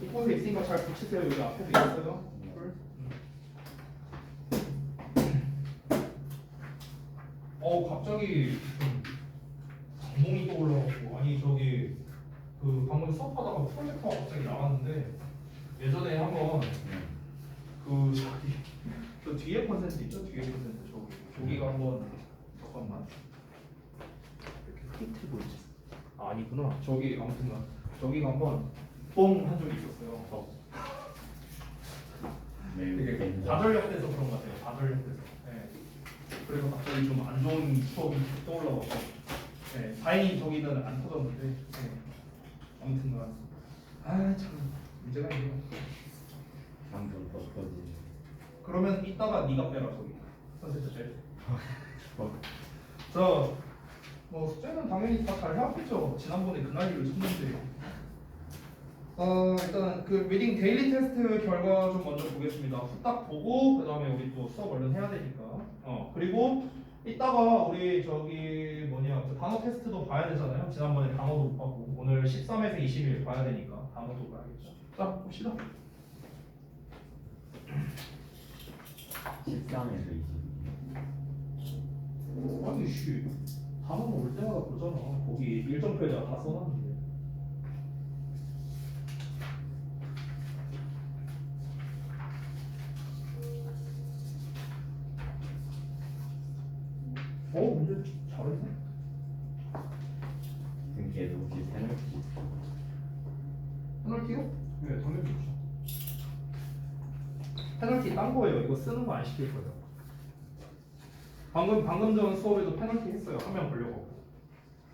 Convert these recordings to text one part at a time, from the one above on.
이 곳에 있으니까 잘 붙이세요. 여기 앞에도 있어요. 갑자기 장롱이 떠올라가지고 아니 저기 그 방금 수업하다가 프로젝터가 갑자기 나왔는데 예전에 한번 그 저기 저 뒤에 컨센트 있죠? 뒤에 컨센트 저기가 한번 잠깐만 이렇게 히트 보이지? 아 아니구나 저기 아무튼간 저기가 한번 뽕 한 적이 있었어요. 되게 과전력돼서 그런 것 같아요. 과전력돼서. 네. 그래서 갑자기 좀 안 좋은 추억이 떠올라가고. 네. 다행히 저기는 안 터졌는데. 네. 아무튼간 참 문제가 있네요. 방금 떴거지. 그러면 이따가 네가 빼라 저기 컨센트 젤. 뭐 숙제는 당연히 다 잘 해왔겠죠. 지난번에 그 난리를 쳤는데. 일단 그 리딩 데일리 테스트 결과 좀 먼저 보겠습니다. 후딱 보고 그 다음에 우리 또 수업 얼른 해야 되니까. 그리고 이따가 우리 저기 그 단어 테스트도 봐야 되잖아요. 지난번에 단어도 못 봤고 오늘 13에서 20일 봐야 되니까 단어도 봐야겠죠. 자 봅시다. 13에서 22. 아니 씨 단어는 올 때마다 보잖아. 거기 일정표에다가 다 써놨는데. 문제 잘했네. 등기에도 혹시 페널티? 페널티요? 네, 당연히 있죠. 페널티 딴 거예요. 이거 쓰는 거 안 시킬 거예요. 방금 전 수업에도 페널티 했어요. 한 명 걸려고.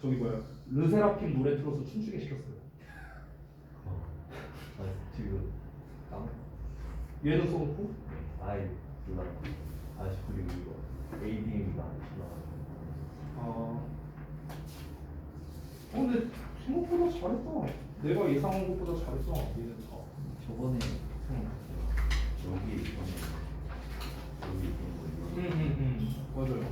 저기 르세라핌 노래 틀어서 춤추게 시켰어요. 지금 얘는 써놓고? 아이 누나 그리고 이거 ADM이가 안 나와요. 근데 생각보다 잘했다. 내가 예상한 것보다 잘했어. 얘는 다. 저번에 여기 있던 거 맞아요.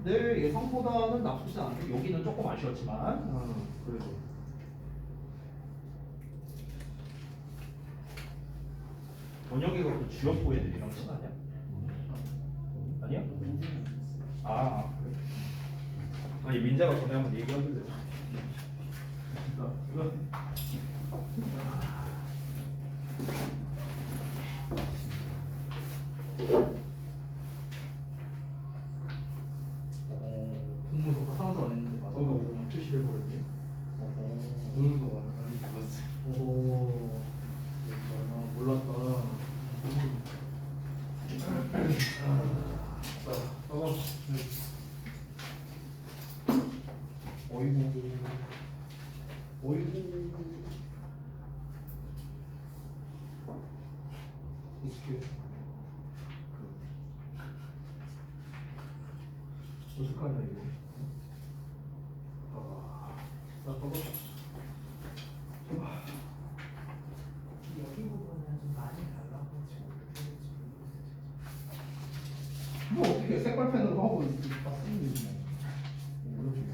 내 예상보다는 나쁘지 않은데 여기는 조금 아쉬웠지만 그래도 원혁이가 그 주연보 애들이랑 친하냐? 아니야? 그래. 아니 민재가 전에 한번 얘기하길래 공무도 하나도 안 했는데 맞아. 출시를 버렸네. 오늘도 많이 들었어요. 오, 몰랐다. 봐봐. 어이구. 어떡해. 어떡하냐 이거. 나 봐봐. 여기 부분은 좀 많이 달라고 지금 뭐 어떻게 색깔펜으로 하고 다 쓰는 거지 뭐. 어렵지 뭐.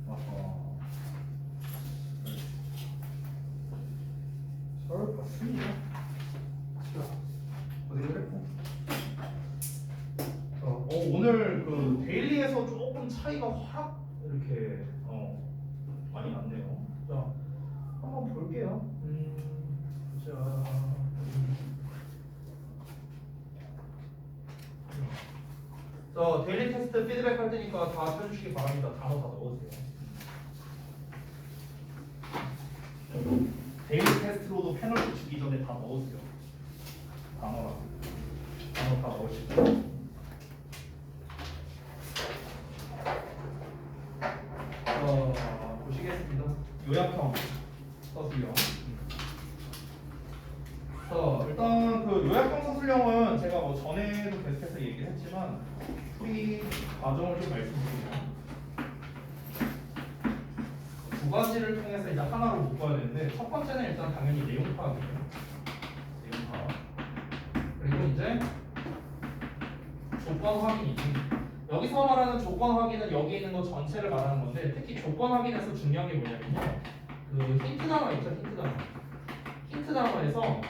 아하. 잘 봤습니다. 자, 어디 그랬고? 오늘 그 데일리에서 조금 차이가 확 이렇게 많이 났네요. 자, 한번 볼게요. 자. 자, 데일리 테스트 피드백 할 테니까 다 펴주시기 바랍니다. 단어 다 넣어주세요. 데일리 테스트로도 페널티 주기 전에 다 넣어주세요. 단어 다 넣으시고. 보시겠습니다. 요약형 서술형. 일단 그 요약형 서술형은 제가 뭐 전에도 계속해서 얘기를 했지만 풀이 과정을 좀 말씀드리면 가지를 통해서 이제 하나로 묶어야 되는데 첫 번째는 일단 당연히 내용 파악이에요. 내용 파악. 그리고 이제 조건 확인이지. 여기서 말하는 조건 확인은 여기 있는 거 전체를 말하는 건데 특히 조건 확인에서 중요한 게 뭐냐면요. 그 힌트 단어 있죠, 힌트 단어. 힌트 단어에서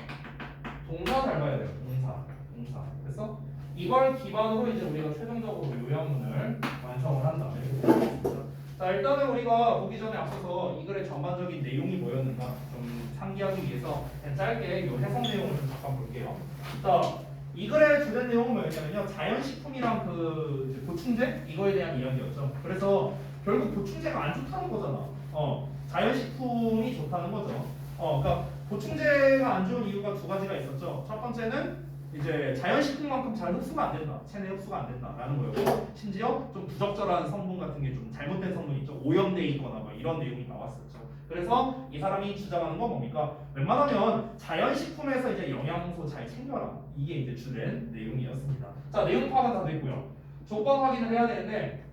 동사 잘 봐야 돼요. 동사. 그래서 이걸 기반으로 이제 우리가 최종적으로 요약문을 완성을 한다. 자, 일단은 우리가 보기 전에 앞서서 이 글의 전반적인 내용이 뭐였는가 좀 상기하기 위해서 그냥 짧게 이 해석 내용을 좀 잠깐 볼게요. 자, 이 글의 주된 내용은 뭐였냐면요. 자연식품이랑 그 이제 보충제 이거에 대한 이야기였죠. 그래서 결국 보충제가 안 좋다는 거잖아. 자연식품이 좋다는 거죠. 그러니까 보충제가 안 좋은 이유가 두 가지가 있었죠. 첫 번째는 이제 자연식품만큼 잘 흡수가 안 된다. 체내 흡수가 안 된다라는 거였고, 심지어 좀 부적절한 성분 같은 게 좀 잘못된 성분이 있죠. 오염돼 있거나 뭐 이런 내용이 나왔었죠. 그래서 이 사람이 주장하는 건 뭡니까? 웬만하면 자연식품에서 이제 영양소 잘 챙겨라. 이게 이제 주된 내용이었습니다. 자, 내용 파악은 다 됐고요. 조건 확인을 해야 되는데,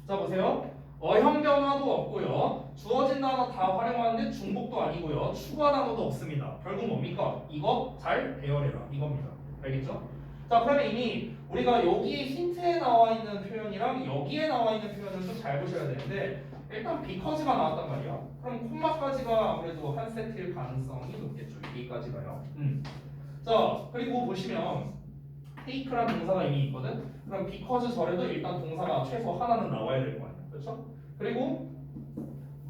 자 보세요. 어형 변화도 없고요. 주어진 단어 다 활용하는데 중복도 아니고요. 추가 단어도 없습니다. 결국 뭡니까? 이거 잘 배열해라. 이겁니다. 알겠죠? 자, 그러면 이미 우리가 여기에 힌트에 나와 있는 표현이랑 여기에 나와 있는 표현을 좀 잘 보셔야 되는데 일단 because가 나왔단 말이야. 그럼 콤마까지가 아무래도 한 세트일 가능성이 높겠죠. 여기까지가요. 자, 그리고 보시면 take라는 동사가 이미 있거든. 그럼 because 절에도 일단 동사가 최소 하나는 나와야 될 거 아니야. 그렇죠? 그리고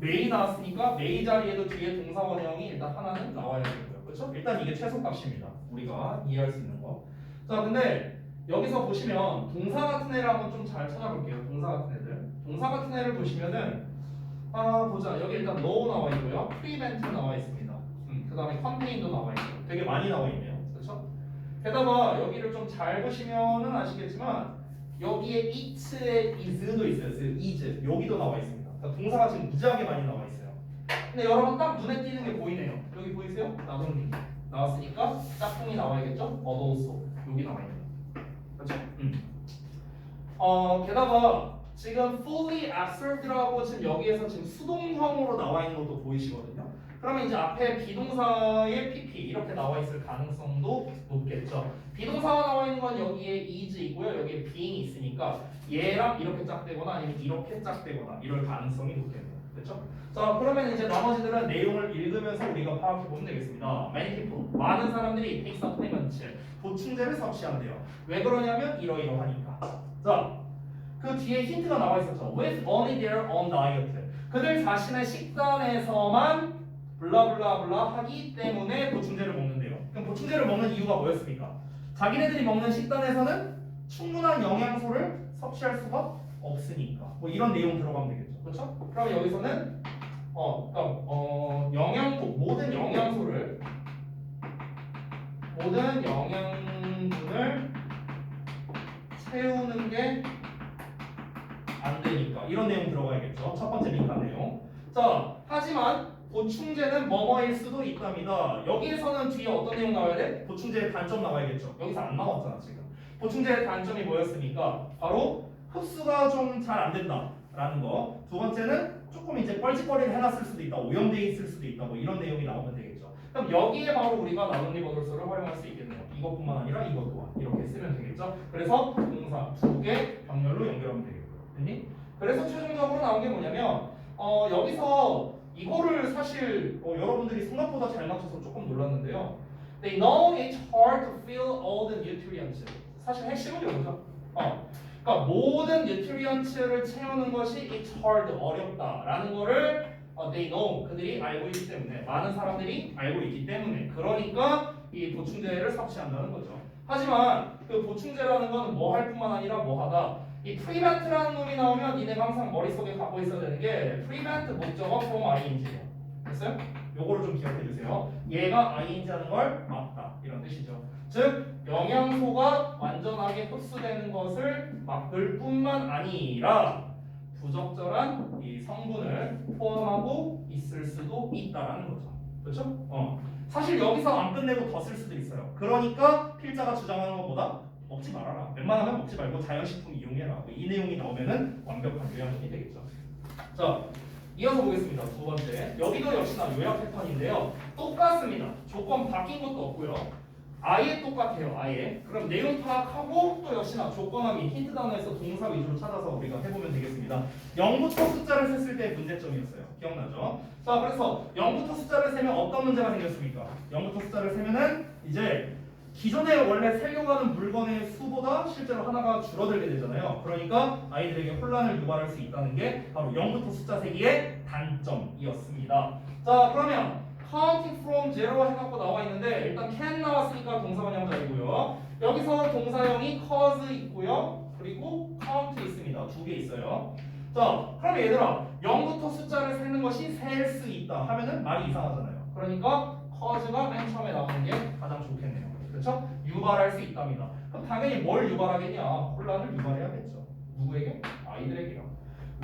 may 나왔으니까 may 자리에도 뒤에 동사 원형이 일단 하나는 나와야 되고요. 그렇죠? 일단 이게 최소 값입니다. 우리가 이해할 수 있는 거. 자, 근데 여기서 보시면 동사 같은 애를 한번 좀 잘 찾아볼게요. 동사 같은 애들. 동사 같은 애를 보시면은 보자. 여기 일단 no 나와 있고요. prevent 나와 있습니다. 그 다음에 contain도 나와 있고요. 되게 많이 나와 있네요. 그렇죠? 게다가 여기를 좀 잘 보시면은 아시겠지만 여기에 it에 is도 있어요. is 여기도 나와 있습니다. 그러니까 동사가 지금 무지하게 많이 나와 있어요. 근데 여러분 딱 눈에 띄는 게 보이네요. 여기 보이세요? 나동님 나왔으니까 짝꿍이 나와야겠죠? also 여기 나와 있네요. 그렇죠? 게다가 지금 fully absorbed라고 지금 여기에서 지금 수동형으로 나와 있는 것도 보이시거든요. 그러면 이제 앞에 비동사의 pp 이렇게 나와 있을 가능성도 높겠죠. 비동사가 나와 있는 건 여기에 is이고요. 여기에 being이 있으니까 얘랑 이렇게 짝되거나 아니면 이렇게 짝되거나 이럴 가능성이 높겠네요. 그렇죠? 자, 그러면 이제 나머지들은 내용을 읽으면서 우리가 파악해 보면 되겠습니다. Many people, 많은 사람들이 take supplements, 보충제를 섭취한대요. 왜 그러냐면 이러이러하니까. 자, 그 뒤에 힌트가 나와 있었죠. With only their own diet. 그들 자신의 식단에서만 블라블라블라 하기 때문에 보충제를 먹는데요. 그럼 보충제를 먹는 이유가 뭐였습니까? 자기네들이 먹는 식단에서는 충분한 영양소를 섭취할 수가 없으니까. 뭐 이런 내용 들어가면 되겠죠. 그렇죠? 그럼 여기서는 영양소 모든 영양분을 채우는 게 안 되니까 이런 내용 들어가야겠죠. 첫 번째 민간 내용. 자, 하지만 보충제는 뭐뭐일 수도 있답니다. 여기에서는 뒤에 어떤 내용 나와야 돼? 보충제의 단점 나와야겠죠. 여기서 안 나왔잖아 지금. 보충제의 단점이 뭐였습니까? 바로 흡수가 좀 잘 안 된다라는 거. 두 번째는 조금 이제 뻘짓거리를 해놨을 수도 있다. 오염돼 있을 수도 있다. 뭐 이런 내용이 나오면 되겠죠. 그럼 여기에 바로 우리가 나눔리 버돌서를 활용할 수 있겠네요. 이것뿐만 아니라 이것 또한 이렇게 쓰면 되겠죠. 그래서 동사 두 개 병렬로 연결하면 되겠고요. 됐니? 그래서 최종적으로 나온 게 뭐냐면 여기서 이거를 사실 여러분들이 생각보다 잘 맞춰서 조금 놀랐는데요. They know it's hard to fill all the nutrients. 사실 핵심은 이거죠. 그러니까 모든 nutrients를 채우는 것이 it's hard, 어렵다라는 거를 they know, 그들이 알고 있기 때문에, 많은 사람들이 알고 있기 때문에, 그러니까 이 보충제를 섭취한다는 거죠. 하지만 그 보충제라는 건 뭐 할 뿐만 아니라 뭐 하다. 이 prevent라는 놈이 나오면 니네가 항상 머릿속에 갖고 있어야 되는 게 prevent 목적어 from ing예요. 됐어요? 요거를 좀 기억해 주세요. 얘가 ing 하는 걸 막다 이런 뜻이죠. 즉 영양소가 완전하게 흡수되는 것을 막을 뿐만 아니라 부적절한 이 성분을 포함하고 있을 수도 있다라는 거죠. 그렇죠? 사실 여기서 안 끝내고 더 쓸 수도 있어요. 그러니까 필자가 주장하는 것보다 먹지 말아라. 웬만하면 먹지 말고 자연식품 이용해라. 이 내용이 나오면은 완벽한 요약이 되겠죠. 자, 이어서 보겠습니다. 두 번째. 여기도 역시나 요약 패턴인데요. 똑같습니다. 조건 바뀐 것도 없고요. 아예 똑같아요. 아예. 그럼 내용 파악하고 또 역시나 조건함이 힌트 단어에서 동사 위주로 찾아서 우리가 해보면 되겠습니다. 0부터 숫자를 셌을 때 문제점이었어요. 기억나죠? 자, 그래서 0부터 숫자를 세면 어떤 문제가 생겼습니까? 0부터 숫자를 세면은 이제 기존에 원래 세려고 하는 물건의 수보다 실제로 하나가 줄어들게 되잖아요. 그러니까 아이들에게 혼란을 유발할 수 있다는 게 바로 0부터 숫자 세기의 단점이었습니다. 자, 그러면 counting from zero 해갖고 나와 있는데 일단 can 나왔으니까 동사원형자이고요. 여기서 동사형이 cause 있고요. 그리고 count 있습니다. 두 개 있어요. 자, 그럼 얘들아 0부터 숫자를 세는 것이 셀 수 있다 하면은 말이 이상하잖아요. 그러니까 cause가 맨 처음에 나오는 게 가장 좋겠네요. 그렇죠? 유발할 수 있답니다. 그럼 당연히 뭘 유발하겠냐? 혼란을 유발해야겠죠. 누구에게? 아이들에게요.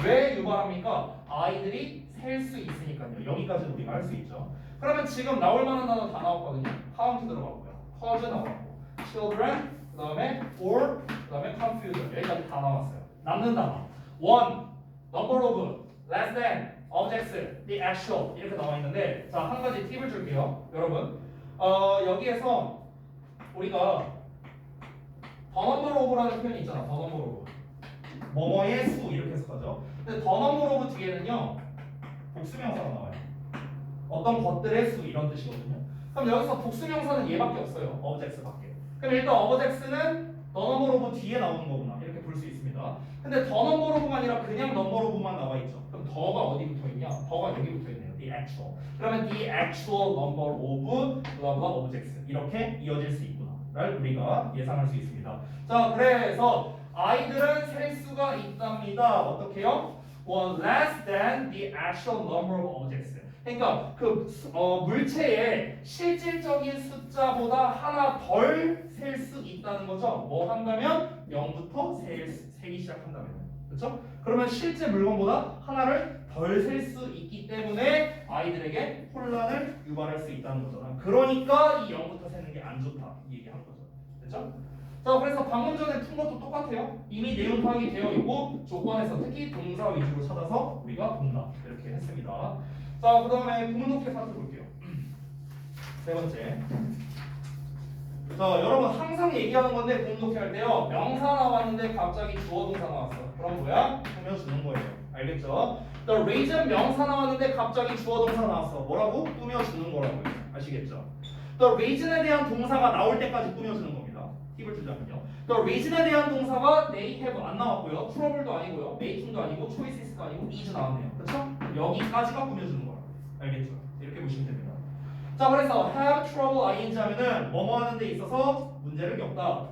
왜 유발합니까? 아이들이 셀 수 있으니까요. 여기까지는 우리가 할 수 있죠. 그러면 지금 나올 만한 단어 다 나왔거든요. count 들어갔고요. cause 나왔고, children, 그 다음에 for, 그 다음에 confusion. 여기까지 다 나왔어요. 남는 단어 one, number of, less than, objects, the actual 이렇게 나와 있는데 자, 한 가지 팁을 줄게요. 여러분 여기에서 우리가 the number of라는 표현이 있잖아. the number of 뭐뭐의 수 이렇게 해석하죠. 근데 the number of 뒤에는요 복수명사가 나와요. 어떤 것들의 수 이런 뜻이거든요. 그럼 여기서 복수명사는 얘밖에 없어요. objects밖에. 그럼 일단 objects는 the number of 뒤에 나오는 거구나 이렇게 볼 수 있습니다. 근데 the number of가 아니라 그냥 number of만 나와 있죠. 그럼 더가 어디 붙어 있냐? 더가 여기 붙어 있네요. the actual. 그러면 the actual number of blah blah objects 이렇게 이어질 수 있구나를 우리가 예상할 수 있습니다. 자, 그래서 아이들은 셀 수가 있답니다. 어떻게요? One less than the actual number of objects. 그러니까 그 물체의 실질적인 숫자보다 하나 덜 셀 수 있다는 거죠. 뭐 한다면 0부터 세기 시작한다면. 그렇죠? 그러면 실제 물건보다 하나를 덜 셀 수 있기 때문에 아이들에게 혼란을 유발할 수 있다는 거잖아. 그러니까 이 0부터 세는 게 안 좋다. 이 얘기한 거죠. 됐죠? 자, 그래서 방금 전에 푼 것도 똑같아요. 이미 내용 파악이 되어 있고 조건에서 특히 동사 위주로 찾아서 우리가 본다. 이렇게 했습니다. 자, 그 다음에 구문독해 파트 볼게요. 세 번째. 자, 여러분 항상 얘기하는 건데 구문독해 할 때요. 명사 나왔는데 갑자기 주어 동사 나왔어. 그럼 뭐야? 꾸며주는 거예요. 알겠죠? The reason 명사 나왔는데 갑자기 주어 동사 나왔어. 뭐라고? 꾸며주는 거라고요. 아시겠죠? The reason에 대한 동사가 나올 때까지 꾸며주는 겁니다. 팁을 주자면요. The reason에 대한 동사가 they have 안 나왔고요. trouble도 아니고요. making도 아니고 choices도 아니고 is 나왔네요. 그렇죠? 여기까지가 꾸며주는 거예요. 알겠죠? 이렇게 보시면 됩니다. 자, 그래서 have trouble ing 하면은 뭐뭐 하는 데 있어서 문제를 겪다.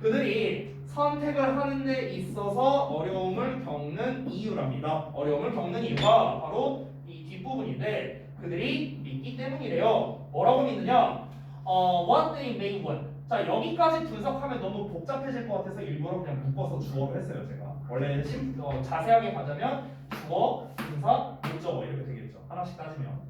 그들이 선택을 하는 데 있어서 어려움을 겪는 이유랍니다. 어려움을 겪는 이유가 바로 이 뒷부분인데 그들이 믿기 때문이래요. 뭐라고 믿느냐? What they may want. 자, 여기까지 분석하면 너무 복잡해질 것 같아서 일부러 그냥 묶어서 주어를 했어요. 제가 원래 자세하게 가자면 주어, 분사, 목적어 이렇게 되겠죠. 하나씩 따지면.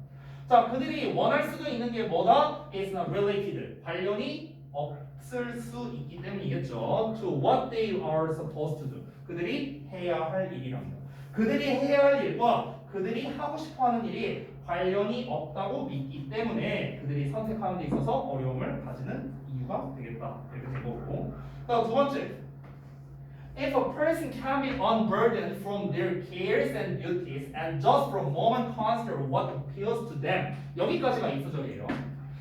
자, 그들이 원할 수도 있는 게 뭐다? Is not related. 관련이 없을 수 있기 때문이겠죠. To what they are supposed to do. 그들이 해야 할 일이랍니다. 그들이 해야 할 일과 그들이 하고 싶어하는 일이 관련이 없다고 믿기 때문에 그들이 선택하는 데 있어서 어려움을 가지는 이유가 되겠다. 이렇게 된 거고. 자, 두 번째. If a person can be unburdened from their cares and duties and just for a moment consider what appeals to them. 여기까지가 이 구절이에요.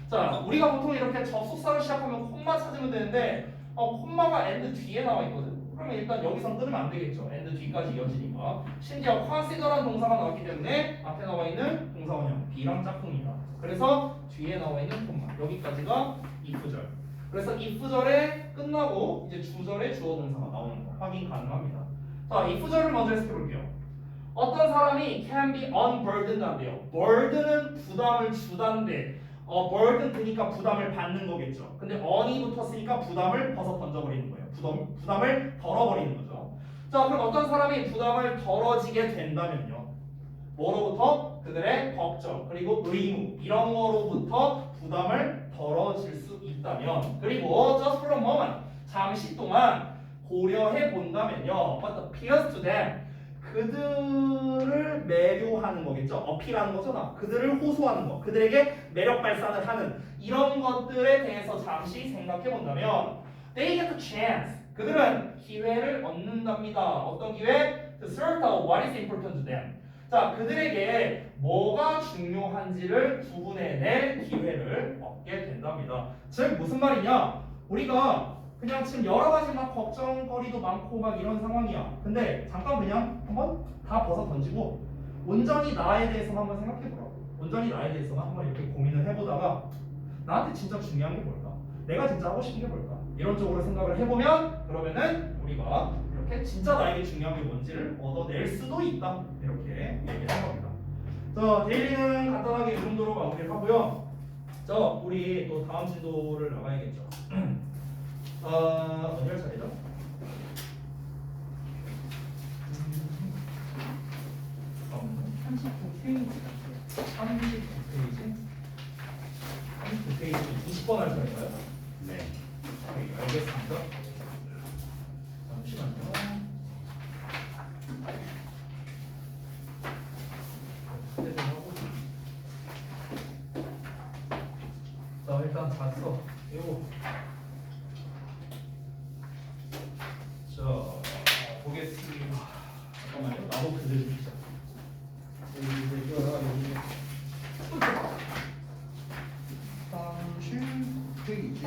자, 우리가 보통 이렇게 접속사를 시작하면 콤마 찾으면 되는데 콤마가 and 뒤에 나와 있거든. 그러면 일단 여기서 끊으면 안 되겠죠. and 뒤까지 이어지니까. 심지어 consider라는 동사가 나왔기 때문에 앞에 나와 있는 동사원형 B랑 짝꿍이다. 그래서 뒤에 나와 있는 콤마. 여기까지가 이 구절. 그래서 if절에 끝나고 이제 주절에 주어 동사가 나오는 거 확인 가능합니다. 자, if절을 먼저 해석해 볼게요. 어떤 사람이 can be unburdened 한대요. burden은 부담을 주다인데 burden 되니까 부담을 받는 거겠죠. 근데 on이 붙었으니까 부담을 벗어 던져버리는 거예요. 부담을 덜어버리는 거죠. 자, 그럼 어떤 사람이 부담을 덜어지게 된다면요. 뭐로부터? 그들의 걱정 그리고 의무 이런 거로부터 부담을 덜어질 수 있다면 그리고 just for a moment 잠시 동안 고려해 본다면요 what appeals to them 그들을 그들을 매료하는 거겠죠. 어필하는 거잖아. 그들을 호소하는 거. 그들에게 매력 발산을 하는 이런 것들에 대해서 잠시 생각해 본다면 they get the chance. 그들은 기회를 얻는답니다. 어떤 기회? To sort out what is important to them. 자, 그들에게 뭐가 중요한지를 구분해낼 기회를 얻게 된답니다. 즉 무슨 말이냐? 우리가 그냥 지금 여러 가지 막 걱정거리도 많고 막 이런 상황이야. 근데 잠깐 그냥 한번 다 벗어 던지고 온전히 나에 대해서만 한번 생각해보라고. 온전히 나에 대해서만 한번 이렇게 고민을 해보다가 나한테 진짜 중요한 게 뭘까? 내가 진짜 하고 싶은 게 뭘까? 이런 쪽으로 생각을 해보면 그러면은 우리가 이렇게 진짜 나에게 중요한 게 뭔지를 얻어낼 수도 있다. 이렇게 얘기를 한 겁니다. 자, 데일리는 간단하게 이 정도로 마무리를 하고요. 자, 우리 또 다음 진도를 나가야겠죠. 어디 할 차례죠? 페이지 39페이지 20번 할 차례인가요? 네. 네, 알겠습니다. 잠시만요. 자, 일단 봤어. 이거. 자, 보겠습니다. 잠깐만요. 나도 그대로 주자. 여기 30페이지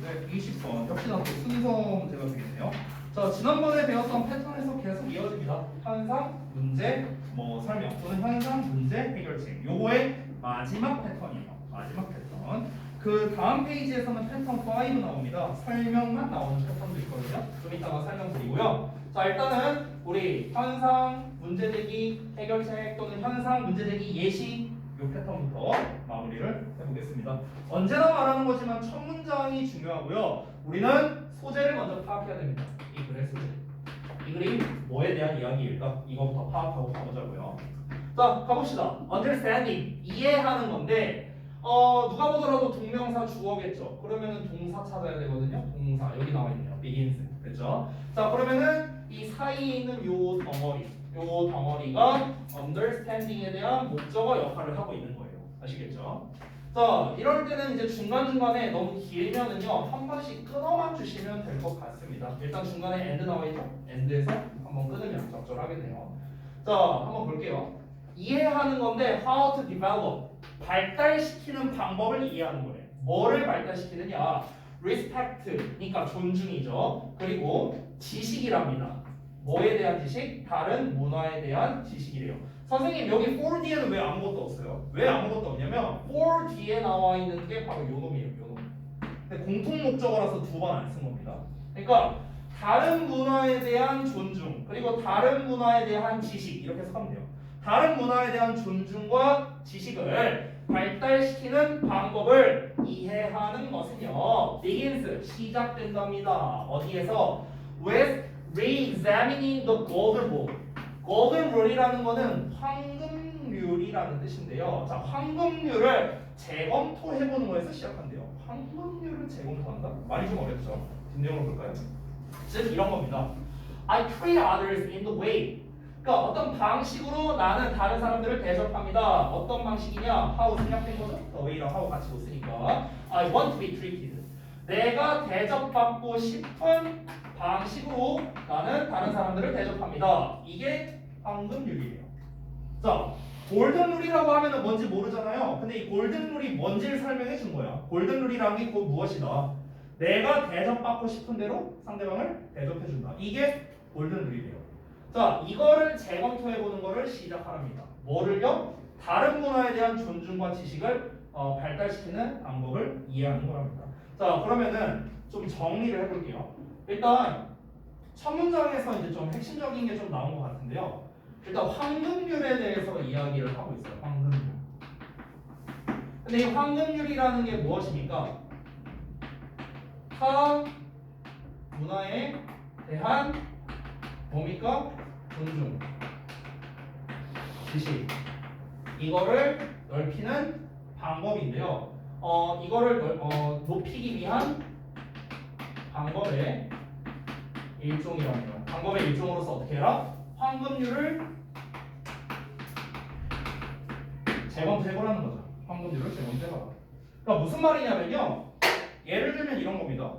네, 20번. 역시나 또 순서 문제가 되겠네요. 자, 지난번에 배웠던 패턴에서 계속 이어집니다. 현상, 문제, 뭐 설명 또는 현상, 문제, 해결책. 요거의 마지막 패턴이에요. 마지막 패턴. 그 다음 페이지에서는 패턴 5 나옵니다. 설명만 나오는 패턴도 있거든요. 좀 이따가 설명드리고요. 자, 일단은 우리 현상, 문제 제기, 해결책 또는 현상, 문제 제기, 예시 요 패턴부터 마무리를 해보겠습니다. 언제나 말하는 거지만 첫 문장이 중요하고요. 우리는 소재를 먼저 파악해야 됩니다. 이 글의 소재. 이 글이 뭐에 대한 이야기일까? 이거부터 파악하고 가보자고요. 자, 가봅시다. understanding, 이해하는 건데 누가 보더라도 동명사 주어겠죠. 그러면은 동사 찾아야 되거든요. 동사 여기 나와 있네요. begins. 그렇죠? 자, 그러면은 이 사이에 있는 요 덩어리가 understanding에 대한 목적어 역할을 하고 있는 거예요. 아시겠죠? 자, 이럴 때는 이제 중간중간에 너무 길면은요 한 번씩 끊어만 주시면 될 것 같습니다. 일단 중간에 end 나와 있죠? end에서 한번 끊으면 적절하겠네요. 자, 한번 볼게요. 이해하는 건데 how to develop, 발달시키는 방법을 이해하는 거예요. 뭐를 발달시키느냐? respect, 그러니까 존중이죠. 그리고 지식이랍니다. 뭐에 대한 지식? 다른 문화에 대한 지식이래요. 선생님 여기 for 뒤에는 왜 아무것도 없어요? 왜 아무것도 없냐면 for 뒤에 나와 있는 게 바로 요 놈이에요. 요 놈. 근데 공통 목적어라서 두 번 안 쓴 겁니다. 그러니까 다른 문화에 대한 존중 그리고 다른 문화에 대한 지식 이렇게 해서 하면 돼요. 다른 문화에 대한 존중과 지식을 발달시키는 방법을 이해하는 것은요 begins, 시작된답니다. 어디에서? with re-examining the golden rule. golden rule이라는 거는 황금률이라는 뜻인데요. 자, 황금률을 재검토해보는 거에서 시작한대요. 황금률을 재검토한다? 말이 좀 어렵죠? 뒷내용을 볼까요? 즉 이런 겁니다. I treat others in the way. 그러니까 어떤 방식으로 나는 다른 사람들을 대접합니다. 어떤 방식이냐? how 생략된 거죠? the way랑 how 같이 쓰니까 I want to be treated. 내가 대접받고 싶은 방식으로 나는 다른 사람들을 대접합니다. 이게 황금률이에요. 자, 골든룰이라고 하면은 뭔지 모르잖아요. 근데 이 골든룰이 뭔지를 설명해 준 거야. 골든룰이라는 게 곧 무엇이다? 내가 대접받고 싶은 대로 상대방을 대접해 준다. 이게 골든룰이래요. 자, 이거를 재검토해 보는 거를 시작하랍니다. 뭐를요? 다른 문화에 대한 존중과 지식을 발달시키는 방법을 이해하는 거랍니다. 자, 그러면은 좀 정리를 해볼게요. 일단 첫 문장에서 이제 좀 핵심적인 게 좀 나온 것 같은데요. 일단 황금률에 대해서 이야기를 하고 있어요. 황금률. 근데 이 황금률이라는 게 무엇입니까? 타 문화에 대한 뭡니까? 존중, 지식. 이거를 넓히는 방법인데요. 이거를 높이기 위한 방법의 일종이랍니다. 방법의 일종으로서 어떻게 해라? 황금률을 제 먼저 해보라는 거죠. 황금률을 제 먼저 해봐라. 그러니까 무슨 말이냐면요. 예를 들면 이런 겁니다.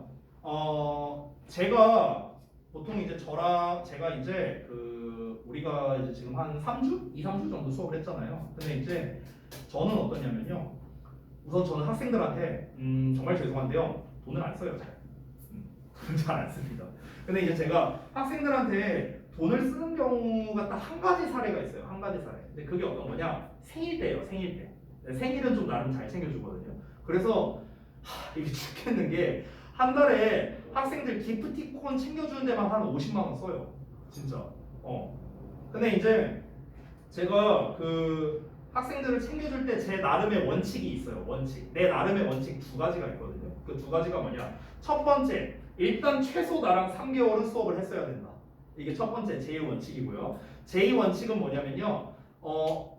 제가 보통 이제 제가 이제 우리가 이제 지금 한 3주? 2, 3주 정도 수업을 했잖아요. 근데 이제 저는 어떠냐면요. 우선 저는 학생들한테 정말 죄송한데요. 돈을 안 써요, 잘. 돈을 잘 안 씁니다. 근데 이제 제가 학생들한테 돈을 쓰는 경우가 딱 한 가지 사례가 있어요. 한 가지 사례. 근데 그게 어떤 거냐? 생일 때예요, 생일 때. 생일은 좀 나름 잘 챙겨주거든요. 그래서 이게 죽겠는 게 한 달에 학생들 기프티콘 챙겨주는 데만 한 50만 원 써요. 진짜. 근데 이제 제가 학생들을 챙겨줄 때 제 나름의 원칙이 있어요. 원칙. 내 나름의 원칙 두 가지가 있거든요. 그 두 가지가 뭐냐? 첫 번째, 일단 최소 나랑 3개월은 수업을 했어야 된다. 이게 첫 번째 제2 원칙이고요. 제2 원칙은 뭐냐면요.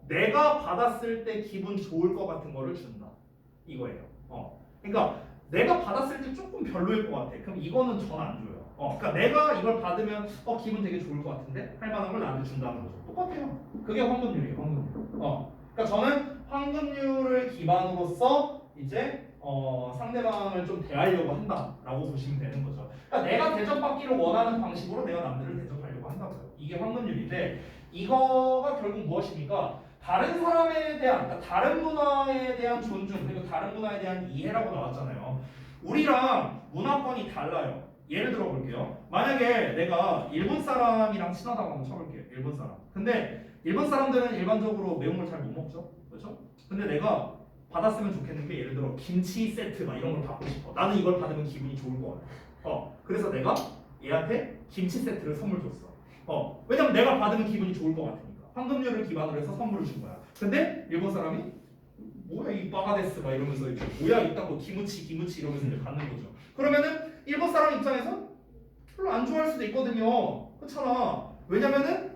내가 받았을 때 기분 좋을 것 같은 거를 준다. 이거예요. 그러니까 내가 받았을 때 조금 별로일 것 같아. 그럼 이거는 전 안 줘요. 그러니까 내가 이걸 받으면 기분 되게 좋을 것 같은데 할 만한 걸 나한테 준다는 거죠. 똑같아요. 그게 황금률이에요. 황금률. 그러니까 저는 황금률을 기반으로서 이제 상대방을 좀 대하려고 한다라고 보시면 되는 거죠. 그러니까 내가 대접받기를 원하는 방식으로 내가 남들을 대접하려고 한다고요. 이게 황금률인데 이거가 결국 무엇입니까? 다른 사람에 대한, 그러니까 다른 문화에 대한 존중 그리고 다른 문화에 대한 이해라고 나왔잖아요. 우리랑 문화권이 달라요. 예를 들어 볼게요. 만약에 내가 일본 사람이랑 친하다고 한번 쳐볼게요. 일본 사람. 근데 일본 사람들은 일반적으로 매운 걸 잘 못 먹죠. 그렇죠? 근데 내가 받았으면 좋겠는 게 예를 들어 김치 세트 막 이런 걸 받고 싶어. 나는 이걸 받으면 기분이 좋을 것 같아. 그래서 내가 얘한테 김치 세트를 선물 줬어. 왜냐면 내가 받으면 기분이 좋을 것 같으니까. 황금률을 기반으로 해서 선물을 준 거야. 근데 일본 사람이 뭐야 이 바가데스 막 이러면서 이제 뭐야 이딴 거 기무치 이러면서 이제 갖는 거죠. 그러면은 일본 사람 입장에서 별로 안 좋아할 수도 있거든요. 그렇잖아. 왜냐면은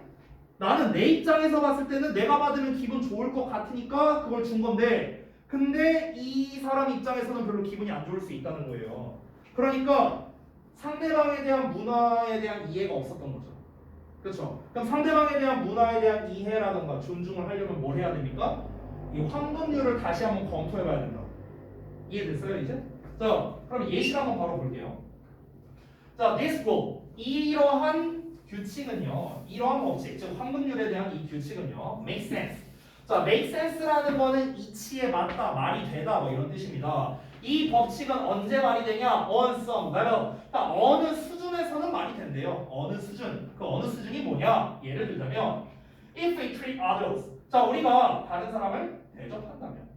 나는 내 입장에서 봤을 때는 내가 받으면 기분 좋을 것 같으니까 그걸 준 건데 근데 이 사람 입장에서는 별로 기분이 안 좋을 수 있다는 거예요. 그러니까 상대방에 대한 문화에 대한 이해가 없었던 거죠. 그렇죠? 그럼 상대방에 대한 문화에 대한 이해라든가 존중을 하려면 뭘 해야 됩니까? 이 황금률을 다시 한번 검토해봐야 된다. 이해됐어요 이제? 자, 그럼 예시를 한번 바로 볼게요. 자, this rule 이러한 규칙은요, 이러한 법칙, 즉 황금률에 대한 이 규칙은요, make sense. 자, make sense라는 거는 이치에 맞다, 말이 되다, 뭐 이런 뜻입니다. 이 법칙은 언제 말이 되냐? On some level. 그러니까 어느 수준에서는 말이 된대요. 어느 수준. 그 어느 수준이 뭐냐? 예를 들자면, if we treat others. 자, 우리가 다른 사람을 대접한다면,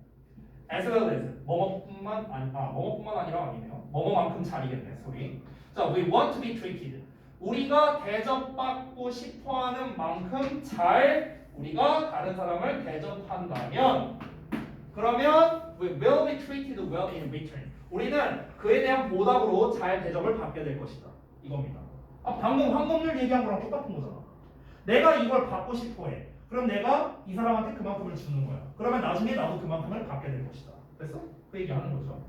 as well as 뭐뭐뿐만 아니라 아니네요. 뭐뭐만큼 잘이겠네, 소리. 자, we want to be treated. 우리가 대접받고 싶어하는 만큼 잘 우리가 다른 사람을 대접한다면 그러면 we will be treated well in return. 우리는 그에 대한 보답으로 잘 대접을 받게 될 것이다. 이겁니다. 방금 황금률 얘기한 거랑 똑같은 거잖아. 내가 이걸 받고 싶어해. 그럼 내가 이 사람한테 그만큼을 주는 거야. 그러면 나중에 나도 그만큼을 받게 될 것이다. 됐어? 그 얘기하는 거죠.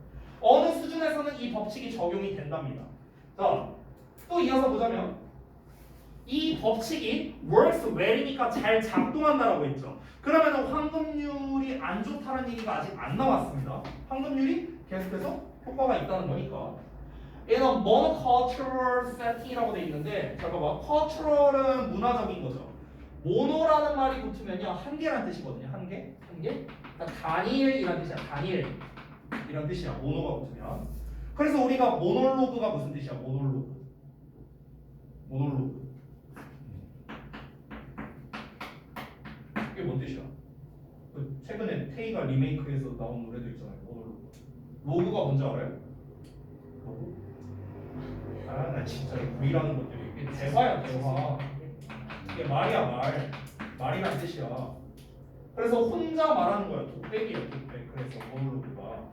어느 수준에서는 이 법칙이 적용이 된답니다. 자, 또 이어서 보자면 이 법칙이 works well이니까 잘 작동한다라고 했죠. 그러면 황금률이 안 좋다는 얘기가 아직 안 나왔습니다. 황금률이 계속해서 효과가 있다는 거니까. 얘는 monocultural setting이라고 돼 있는데 잠깐만, cultural은 문화적인 거죠. 모노라는 말이 붙으면요 한계란 뜻이거든요. 한계? 그러니까 단일이란 뜻이야. 단일 이런 뜻이야. 모노가 붙으면. 그래서 우리가 모놀로그가 무슨 뜻이야? 모놀로그. 이게 뭔 뜻이야? 최근에 테이가 리메이크해서 나온 노래도 있잖아요. 모놀로그. 로그가 뭔지 알아요? 로그? 나 진짜 V라는 것들이 이게 대화야 대화. 이게 말이야 말이란 뜻이야. 그래서 혼자 말하는 거야. 독백이야 독백. 그래서 모놀로그가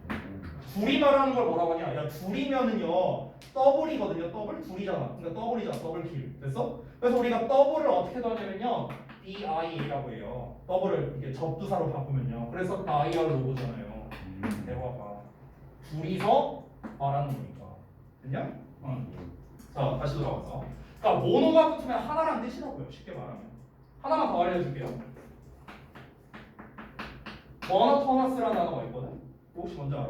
둘이 말하는 걸 뭐라고 하냐? 야 둘이면은요 더블이거든요. 더블 둘이잖아. 그러니까 더블이잖아. 더블킬. 됐어? 그래서 우리가 더블을 어떻게 하냐면요 DIA라고 해요. 더블을 이렇게 접두사로 바꾸면요. 그래서 IR 로고잖아요. 대화가 둘이서 말하는 거니까. 됐냐? 응. 자 다시 돌아와서. 그러니까 모노가 붙으면 하나란 뜻이라고요. 쉽게 말하면. 하나만 더 알려줄게요. 모노토너스라는 단어가 있거든. 혹시 뭔지 알아?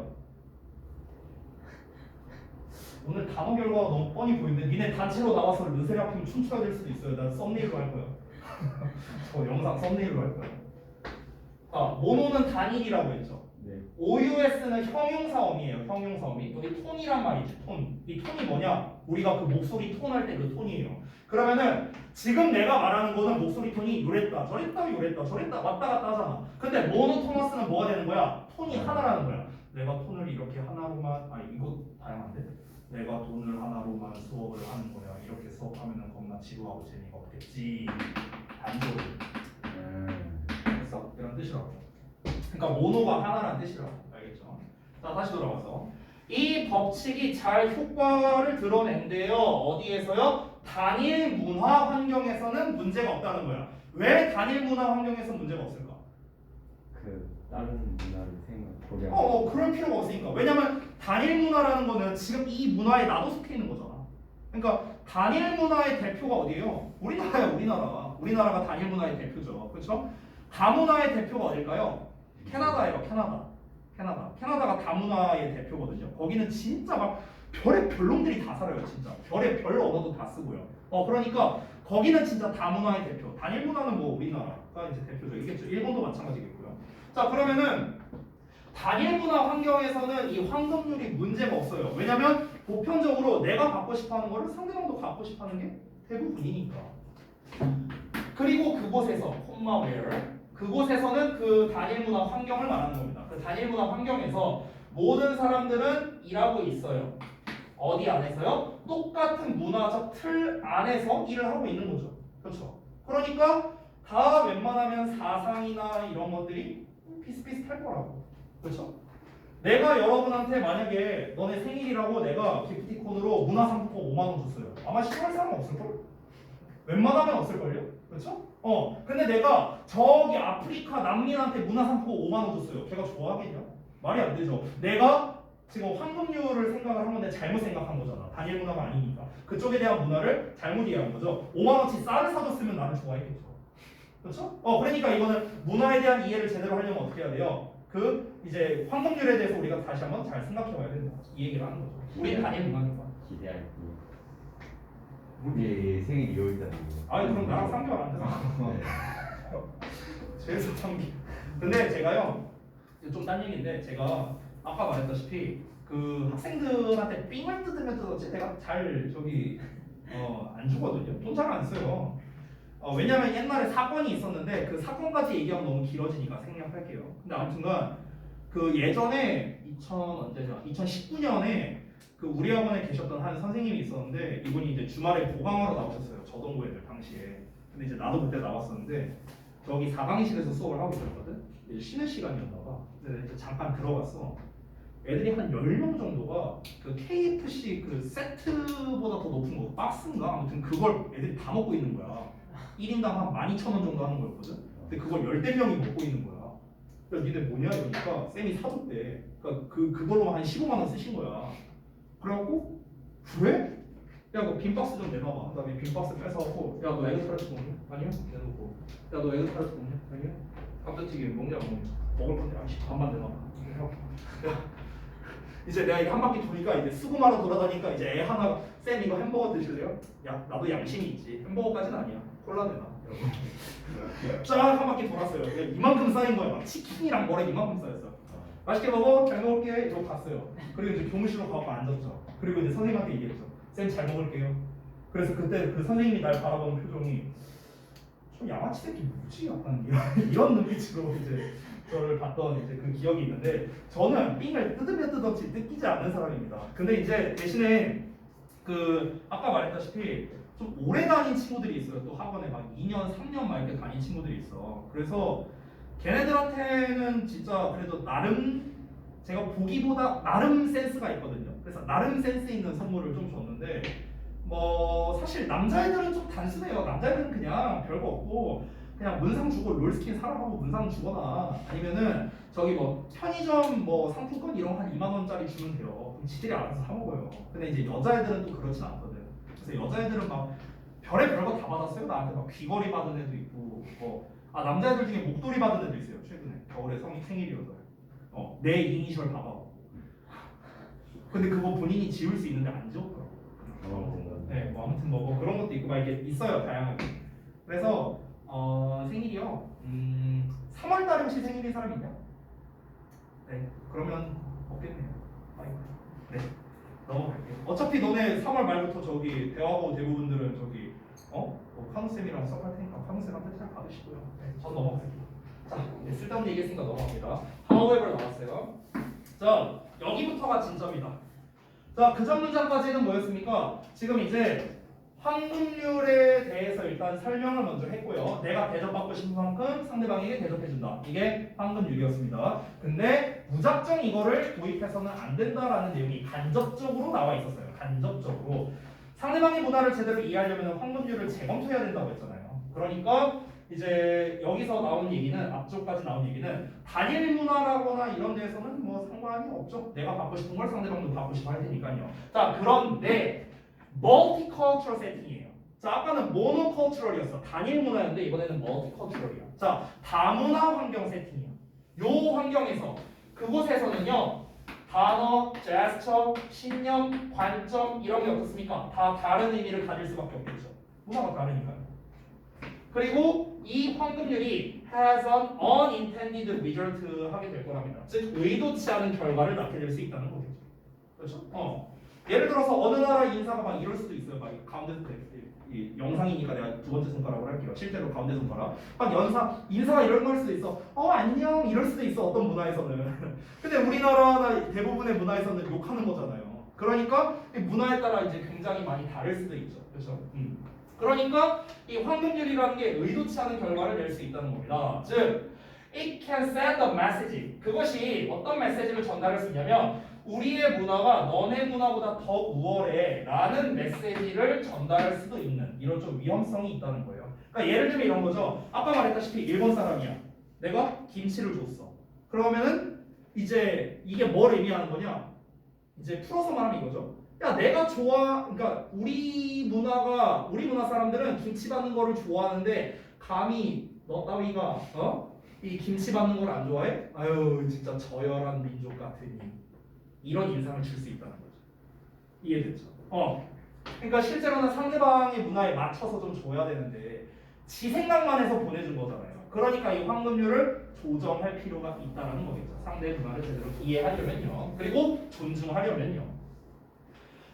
오늘 단어 결과가 너무 뻔히 보이는데 니네 단체로 나와서 르세라핌 춤추가 될 수도 있어요. 난 썸네일로 할 거야. 저 영상 썸네일로 할 거야. 아, 모노는 단일이라고 했죠. 네. OUS는 형용사어미예요. 형용사어미. 여기 톤이란 말이지. 톤. 이 톤이 뭐냐? 우리가 그 목소리 톤 할 때 그 톤이에요. 그러면은 지금 내가 말하는 거는 목소리 톤이 요랬다, 저랬다, 요랬다, 저랬다, 왔다 갔다 하잖아. 근데 모노토너스는 뭐가 되는 거야? 톤이 하나라는 거야. 내가 톤을 이렇게 하나로만, 이거 다양한데? 내가 돈을 하나로만 수업을 하는 거야. 이렇게 수업하면은 겁나 지루하고 재미가 없겠지. 단조로. 그래서 이런 뜻이라고. 그러니까 모노가 하나라는 뜻이라고. 알겠죠? 자, 다시 돌아와서 이 법칙이 잘 효과를 드러낸대요. 어디에서요? 단일 문화 환경에서는 문제가 없다는 거야. 왜 단일 문화 환경에서 문제가 없을까? 그 다른 문화를 생각 그럴 필요가 없으니까. 왜냐면 단일 문화라는 거는 지금 이 문화에 나도 속해 있는 거잖아. 그러니까 단일 문화의 대표가 어디예요? 우리나라야, 우리나라. 우리나라가 단일 문화의 대표죠. 그렇죠? 다문화의 대표가 어딜까요? 캐나다예요, 캐나다. 캐나다가 다문화의 대표거든요. 거기는 진짜 막 별의 별놈들이 다 살아요, 진짜. 별의 별 언어도 다 쓰고요. 그러니까 거기는 진짜 다문화의 대표. 단일 문화는 뭐 우리나라가 이제 대표적이겠죠. 일본도 마찬가지겠고요. 자, 그러면은 단일 문화 환경에서는 이 황금률이 문제가 없어요. 왜냐면 보편적으로 내가 갖고 싶어하는 거를 상대방도 갖고 싶어하는 게 대부분이니까. 그리고 그곳에서 그곳에서는 그 단일 문화 환경을 말하는 겁니다. 그 단일 문화 환경에서 모든 사람들은 일하고 있어요. 어디 안에서요? 똑같은 문화적 틀 안에서 일을 하고 있는 거죠. 그렇죠? 그러니까 다 웬만하면 사상이나 이런 것들이 비슷비슷할 거라고. 그렇죠? 내가 여러분한테 만약에 너네 생일이라고 내가 기프티콘으로 문화상품권 5만 원 줬어요. 아마 싫어할 사람 없을걸? 웬만하면 없을걸요? 그렇죠? 근데 내가 저기 아프리카 난민한테 문화상품권 5만 원 줬어요. 걔가 좋아하겠냐? 말이 안 되죠. 내가 지금 황금률을 생각을 한 건데 잘못 생각한 거잖아. 단일 문화가 아니니까. 그쪽에 대한 문화를 잘못 이해한 거죠. 5만 원치 쌀을 사줬으면 나를 좋아했겠죠. 그렇죠? 그러니까 이거는 문화에 대한 이해를 제대로 하려면 어떻게 해야 돼요? 이제 황금률에 대해서 우리가 다시 한번 잘 생각해봐야 된다. 이 얘기를 하는 거죠. 우리 단일 문화니까. 기대할 때 우리 생일이 2월달이에요. 그럼 나랑 3개월 안 되잖아. 최소 3개월. 근데 제가요, 좀 딴 얘기인데 제가 아까 말했다시피 그 학생들한테 삥을 뜯으면 뜯었지 내가 잘 안 주거든요. 돈 잘 안 써요. 왜냐면 옛날에 사건이 있었는데 그 사건까지 얘기하면 너무 길어지니까 생략할게요. 근데 아무튼간 그 예전에 2019년에 그 우리 학원에 계셨던 한 선생님이 있었는데 이분이 이제 주말에 보강하러 나오셨어요. 저동고 애들 당시에. 근데 이제 나도 그때 나왔었는데 저기 4강실에서 수업을 하고 있었거든. 이제 쉬는 시간이었나 봐. 근데 이제 잠깐 들어갔어. 애들이 한 10명 정도가 그 KFC 그 세트보다 더 높은 거 박스인가? 아무튼 그걸 애들이 다 먹고 있는 거야. 1인당 한 12,000원 정도 하는 거였거든. 근데 그걸 10대명이 먹고 있는 거야. 그래서 니네 뭐냐 이러니까 쌤이 사줬대. 그러니까 그걸로 한 15만 원 쓰신 거야. 그래갖고 그래? 야 너 빈박스 좀 내놔봐. 그다음에 빈박스 뺏어갖고 야 너 에그타르트 먹냐? 아니요. 내놓고 야 너 에그타르트 먹냐? 아니요. 감자튀김 먹냐? 먹을 건데 아씨 반만 내놔봐. 야 이제 내가 이거 한 바퀴 도니까 이제 수금하러 돌아다니까 이제 애 하나 쌤 이거 햄버거 드실래요? 야 나도 양심이 있지. 햄버거까지는 아니야. 콜라 내놔. 쫙 한 바퀴 돌았어요. 이만큼 쌓인 거야. 막 치킨이랑 뭐랑 이만큼 쌓였어. 맛있게 먹어. 잘 먹을게. 이러고 갔어요. 그리고 이제 교무실로 가고 앉았죠. 그리고 이제 선생님한테 얘기했죠. 쌤 잘 먹을게요. 그래서 그때 그 선생님이 날 바라보는 표정이 좀 양아치 새끼 뭐지? 약간 이런 눈빛으로 이제 저를 봤던 이제 그 기억이 있는데 저는 삥을 뜯으면 뜯었지 뜯기지 않는 사람입니다. 근데 이제 대신에 그 아까 말했다시피 좀 오래 다닌 친구들이 있어요. 또 학원에 막 2년, 3년 막 이렇게 다닌 친구들이 있어. 그래서 걔네들한테는 진짜 그래도 나름 제가 보기보다 나름 센스가 있거든요. 그래서 나름 센스 있는 선물을 좀 줬는데 뭐 사실 남자애들은 좀 단순해요. 남자애들은 그냥 별거 없고 그냥 문상 주고 롤스킨 사러 가고 문상 주거나 아니면은 저기 뭐 편의점 뭐 상품권 이런 거 한 2만 원짜리 주면 돼요. 그럼 지들이 알아서 사 먹어요. 근데 이제 여자애들은 또 그렇진 않거든. 그래서 여자애들은 막 별의 별거 다 받았어요. 나한테 막 귀걸이 받은 애도 있고 뭐 아 남자애들 중에 목도리 받은 애도 있어요. 최근에 겨울에 생일이어서. 내 이니셜 봐봐. 근데 그거 본인이 지울 수 있는데 안 지웠더라고. 네, 뭐 아무튼 뭐 그런 것도 있고 막 이게 있어요 다양하게. 그래서 생일이요. 3월달에 혹시 생일인 사람 있냐? 네, 그러면 없겠네요. 아이고. 네, 넘어갈게요. 어차피 너네 3월 말부터 저기 대화고 대부분들은 저기 뭐 카누 쌤이랑 수업할 테니까 카누 쌤한테 잘 받으시고요. 네, 전 넘어갈게요. 자, 네, 쓸데없는 얘기했으니까 넘어갑니다. however 나왔어요. 자, 여기부터가 진점이다. 자, 그 전 문장까지는 뭐였습니까? 지금 이제 황금률에 대해서 일단 설명을 먼저 했고요. 내가 대접받고 싶은 만큼 상대방에게 대접해준다. 이게 황금률이었습니다. 근데 무작정 이거를 도입해서는 안 된다라는 내용이 간접적으로 나와 있었어요. 간접적으로. 상대방의 문화를 제대로 이해하려면 황금률을 재검토해야 된다고 했잖아요. 그러니까 이제 여기서 나온 얘기는 앞쪽까지 나온 얘기는 단일 문화라거나 이런 데에서는 뭐 상관이 없죠. 내가 받고 싶은 걸 상대방도 받고 싶어 할 테니까요. 자, 그런데 멀티컬처럴 세팅이에요. 자, 아까는 모노컬처럴이었어. 단일 문화였는데 이번에는 멀티컬처럴이야. 자, 다문화 환경 세팅이야. 요 환경에서 그곳에서는요. 단어, 제스처, 신념, 관점 이런 게 어떻습니까? 다 다른 의미를 가질 수밖에 없겠죠. 문화가 다르니까요. 그리고 이 황금률이 has an unintended result 하게 될 거랍니다. 즉 의도치 않은 결과를 낳게 될 수 있다는 거겠죠. 그렇죠? 예를 들어서 어느 나라 인사가 막 이럴 수도 있어요. 막 가운데 이 영상이니까 내가 두 번째 손가락으로 할게요. 실제로 가운데 손가락. 막 인사가 이런 걸 수도 있어. 안녕 이럴 수도 있어. 어떤 문화에서는. 근데 우리나라나 대부분의 문화에서는 욕하는 거잖아요. 그러니까 이 문화에 따라 이제 굉장히 많이 다를 수도 있죠. 그렇죠? 그러니까 이 황금률이라는 게 의도치 않은 결과를 낼 수 있다는 겁니다. 즉, it can send a message. 그것이 어떤 메시지를 전달할 수 있냐면 우리의 문화가 너네 문화보다 더 우월해 라는 메시지를 전달할 수도 있는 이런 좀 위험성이 있다는 거예요. 그러니까 예를 들면 이런 거죠. 아까 말했다시피 일본 사람이야. 내가 김치를 줬어. 그러면은 이제 이게 뭘 의미하는 거냐? 이제 풀어서 말하면 이거죠. 야, 내가 그러니까 우리 문화 사람들은 김치 받는 거를 좋아하는데 감히 너 따위가 이 김치 받는 걸 안 좋아해? 아유, 진짜 저열한 민족 같으니 이런 인상을 줄 수 있다는 거죠. 이해됐죠? 그러니까 실제로는 상대방의 문화에 맞춰서 좀 줘야 되는데 지 생각만 해서 보내준 거잖아요. 그러니까 이 황금률을 조정할 필요가 있다는 거겠죠. 상대 문화를 제대로 이해하려면요. 그리고 존중하려면요.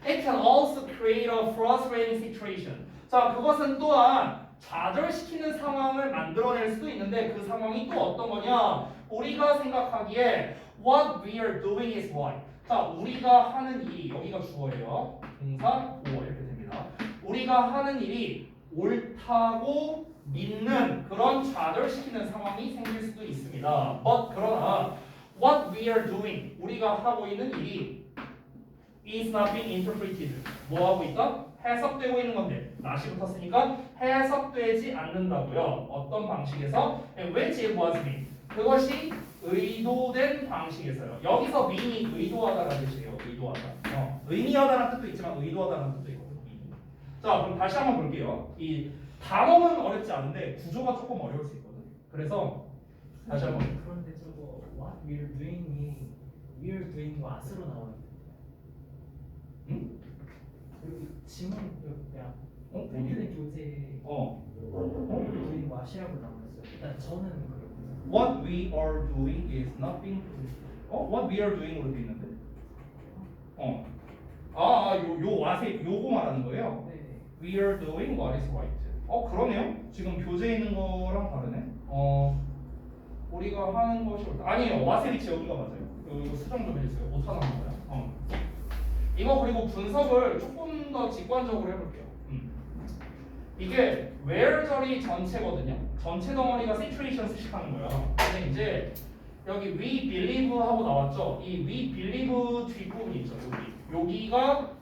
It can also create a frustrating situation. 자, 그것은 또한 좌절시키는 상황을 만들어낼 수도 있는데 그 상황이 또 어떤 거냐? 우리가 생각하기에 what we are doing is right. 자, 우리가 하는 일이 여기가 주어예요. 동사 보어 이렇게 됩니다. 우리가 하는 일이 옳다고 믿는 그런 좌절시키는 상황이 생길 수도 있습니다. 그러나 what we are doing 우리가 하고 있는 일이 is not being interpreted. 뭐 하고 있다? 해석되고 있는 건데 not이 붙었으니까 해석되지 않는다고요. 어떤 방식에서? which it was mean. 그것이 의도된 방식에서요. 여기서 mean이 의도하다라는 뜻이에요. 의도하다. 의미하다라는 뜻도 있지만 의도하다라는 뜻도 있거든요. 자, 그럼 다시 한번 볼게요. 이 단어는 어렵지 않은데 구조가 조금 어려울 수 있거든. 그래서 다시 한번. 그런데 저거 what we're doing이 we're doing what으로 나오는데. 응? 여기 지문 그냥 어디? 프린트된 교재 we're doing what이라고 나왔어요. 일단 저는 그렇거든요. What we are doing is not being What we are doing으로 돼 있는데? 요 와세 요거 말하는 거예요? 네. We are doing what is right. 그러네요. 지금 교재에 있는 거랑 다르네. 우리가 하는 것이 옳다. 아니에요. 와세비치 여기가 맞아요. 이거 수정 좀 해주세요. 못하는 거예요. 이거 그리고 분석을 조금 더 직관적으로 해볼게요. 이게 where 절이 전체거든요. 전체 덩어리가 situation 수식하는 거야. 근데 이제 여기 we believe 하고 나왔죠. 이 we believe 뒷부분이 있죠. 여기가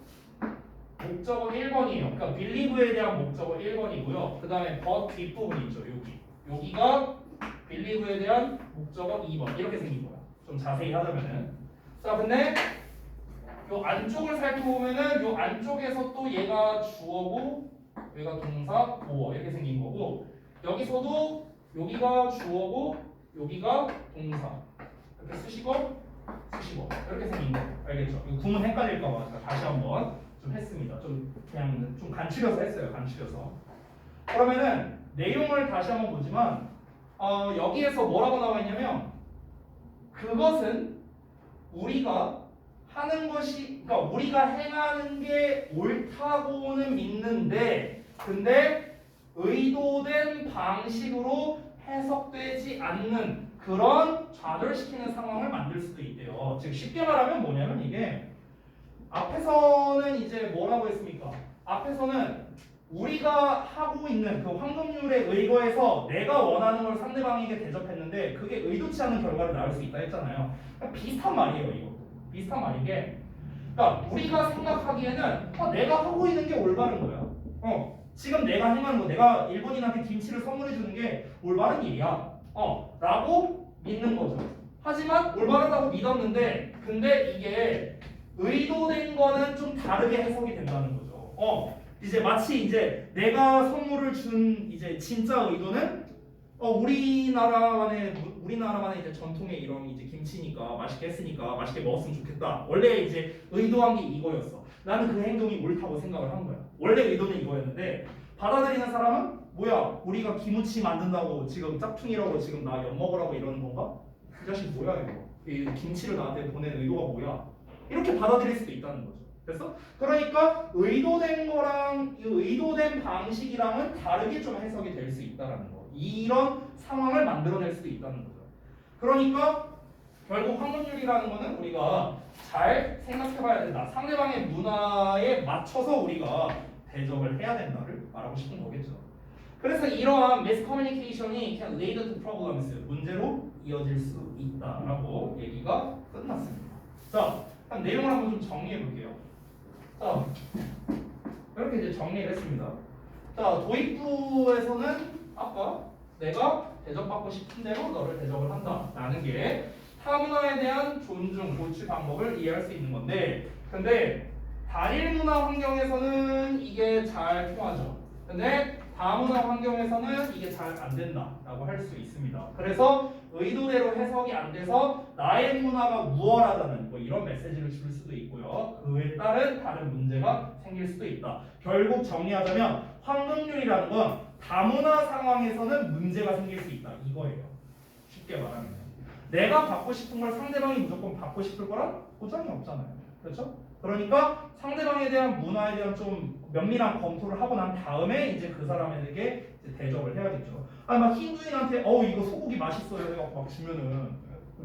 목적어 1번이에요. 그러니까 believe에 대한 목적어 1번이고요. 그 다음에 but 뒷부분이 있죠. 여기가 believe에 대한 목적어 2번 이렇게 생긴 거야. 좀 자세히 하자면은. 자, 근데 요 안쪽을 살펴보면은 요 안쪽에서 또 얘가 주어고 얘가 동사 보어 이렇게 생긴 거고 여기서도 여기가 주어고 여기가 동사. 이렇게 쓰시고 이렇게 생긴 거 알겠죠? 이거 구문 헷갈릴까 봐 제가 다시 한번 좀 했습니다. 좀 그냥 좀 간추려서 했어요. 간추려서. 그러면은 내용을 다시 한번 보지만 여기에서 뭐라고 나와 있냐면 그것은 우리가 하는 것이 그러니까 우리가 행하는 게 옳다고는 믿는데 근데 의도된 방식으로 해석되지 않는 그런 좌절시키는 상황을 만들 수도 있대요. 즉 쉽게 말하면 뭐냐면 이게 앞에서는 이제 뭐라고 했습니까? 앞에서는 우리가 하고 있는 그 황금률에 의거해서 내가 원하는 걸 상대방에게 대접했는데 그게 의도치 않은 결과를 낳을 수 있다 했잖아요. 그러니까 비슷한 말이에요, 이거. 비슷한 말인 게, 그러니까 우리가 생각하기에는 내가 하고 있는 게 올바른 거야. 지금 내가 행하는 거, 내가 일본인한테 김치를 선물해 주는 게 올바른 일이야. 라고 믿는 거죠. 하지만 올바르다고 믿었는데, 근데 이게 의도된 거는 좀 다르게 해석이 된다는 거죠. 이제 마치 이제 내가 선물을 준 이제 진짜 의도는 우리나라만의 이제 전통의 이런 이제 김치니까 맛있게 했으니까 맛있게 먹었으면 좋겠다. 원래 이제 의도한 게 이거였어. 나는 그 행동이 옳다고 생각을 한 거야. 원래 의도는 이거였는데 받아들이는 사람은 뭐야? 우리가 김치 만든다고 지금 짝퉁이라고 지금 나 엿먹으라고 이러는 건가? 이 자식 뭐야 이거? 이 김치를 나한테 보낸 의도가 뭐야? 이렇게 받아들일 수도 있다는 거죠. 됐어? 그러니까 의도된 거랑 이 의도된 방식이랑은 다르게 좀 해석이 될 수 있다라는 거. 이런 상황을 만들어낼 수도 있다는 거죠. 그러니까 결국 황금률이라는 거는 우리가 잘 생각해봐야 된다. 상대방의 문화에 맞춰서 우리가 대접을 해야 된다를 말하고 싶은 거겠죠. 그래서 이러한 miscommunication이 can lead to problems, 문제로 이어질 수 있다라고 얘기가 끝났습니다. 자, 그럼 내용을 한번 좀 정리해 볼게요. 자, 이렇게 이제 정리를 했습니다. 자, 도입부에서는 아까 내가 대접받고 싶은 대로 너를 대접을 한다라는 게 타문화에 대한 존중, 고취 방법을 이해할 수 있는 건데, 근데 단일 문화 환경에서는 이게 잘 통하죠. 근데 다문화 환경에서는 이게 잘 안 된다라고 할 수 있습니다. 그래서 의도대로 해석이 안 돼서 나의 문화가 우월하다는 뭐 이런 메시지를 줄 수도 있고요. 그에 따른 다른 문제가 생길 수도 있다. 결국 정리하자면 황금률이라는 건 다문화 상황에서는 문제가 생길 수 있다. 이거예요. 쉽게 말하면. 내가 받고 싶은 걸 상대방이 무조건 받고 싶을 거란 보장이 없잖아요. 그렇죠? 그러니까 상대방에 대한 문화에 대한 좀 면밀한 검토를 하고 난 다음에 이제 그 사람에게 이제 대접을 해야겠죠. 아니 막 힌두인한테 이거 소고기 맛있어요 해갖고 막 주면은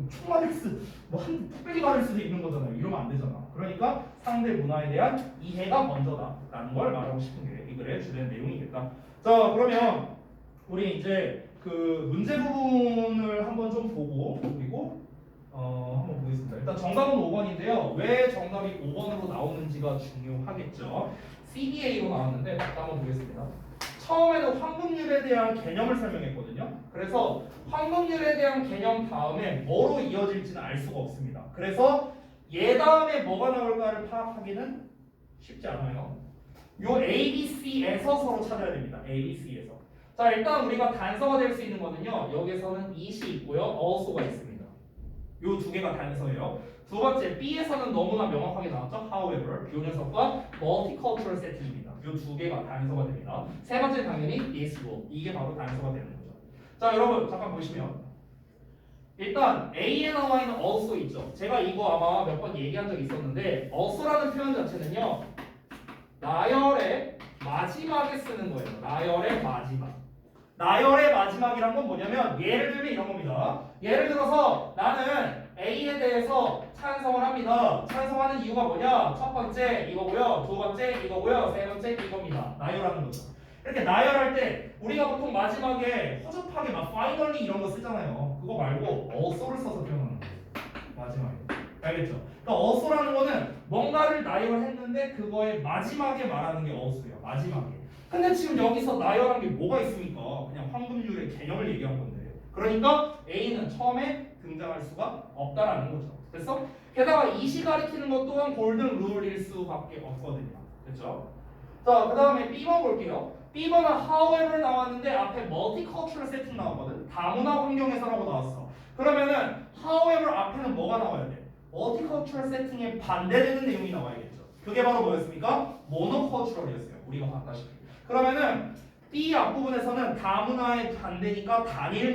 총 맞을 뭐한 뚝배기 맞을 수도 있는 거잖아요. 이러면 안 되잖아. 그러니까 상대 문화에 대한 이해가 먼저다라는 걸 말하고 싶은 게 이 글의 주된 내용이겠다. 자, 그러면 우리 이제 그 문제 부분을 한번 좀 보고 그리고 한번 보겠습니다. 일단 정답은 5번인데요. 왜 정답이 5번으로 나오는지가 중요하겠죠. CBA로 나왔는데 한번 보겠습니다. 처음에는 황금률에 대한 개념을 설명했거든요. 그래서 황금률에 대한 개념 다음에 뭐로 이어질지는 알 수가 없습니다. 그래서 얘 다음에 뭐가 나올까를 파악하기는 쉽지 않아요. 요 ABC에서 서로 찾아야 됩니다. ABC에서. 자, 일단 우리가 단서가 될 수 있는 거는요. 여기서는 it이 있고요. also가 있습니다. 요 두 개가 단서예요. 두 번째 B에서는 너무나 명확하게 나왔죠. However, 비혼녀석과 multicultural setting입니다. 요 두 개가 단서가 됩니다. 세 번째 당연히 is will. 이게 바로 단서가 되는 거죠. 자, 여러분 잠깐 보시면 일단 A and Y는 also 있죠. 제가 이거 아마 몇 번 얘기한 적이 있었는데 also라는 표현 자체는요. 나열의 마지막에 쓰는 거예요. 나열의 마지막. 나열의 마지막이란 건 뭐냐면 예를 들면 이런 겁니다. 예를 들어서 나는 A에 대해서 찬성을 합니다. 찬성하는 이유가 뭐냐? 첫 번째 이거고요. 두 번째 이거고요. 세 번째 이겁니다. 나열하는 거죠. 이렇게 나열할 때 우리가 보통 마지막에 허접하게 막 finally 이런 거 쓰잖아요. 그거 말고 also를 써서 표현하는 거예요. 마지막에. 알겠죠? 그러니까 also라는 거는 뭔가를 나열을 했는데 그거의 마지막에 말하는 게 also예요. 마지막에. 근데 지금 여기서 나열한 게 뭐가 있습니까? 그냥 황금률의 개념을 얘기한 건데. 그러니까 A는 처음에 등장할 수가 없다라는 거죠. 됐어? 게다가 이시 가리키는 것 또한 골든 룰일 수밖에 없거든요. 됐죠? 자, 그 다음에 B번 볼게요. B번은 however 나왔는데 앞에 multicultural setting 나왔거든. 다문화 환경에서라고 나왔어. 그러면은 however 앞에는 뭐가 나와야 돼? multicultural setting에 반대되는 내용이 나와야겠죠. 그게 바로 뭐였습니까? monocultural이었어요. 우리가 봤다시피. 그러면은 B 앞부분에서는 다문화의 반대니까 단일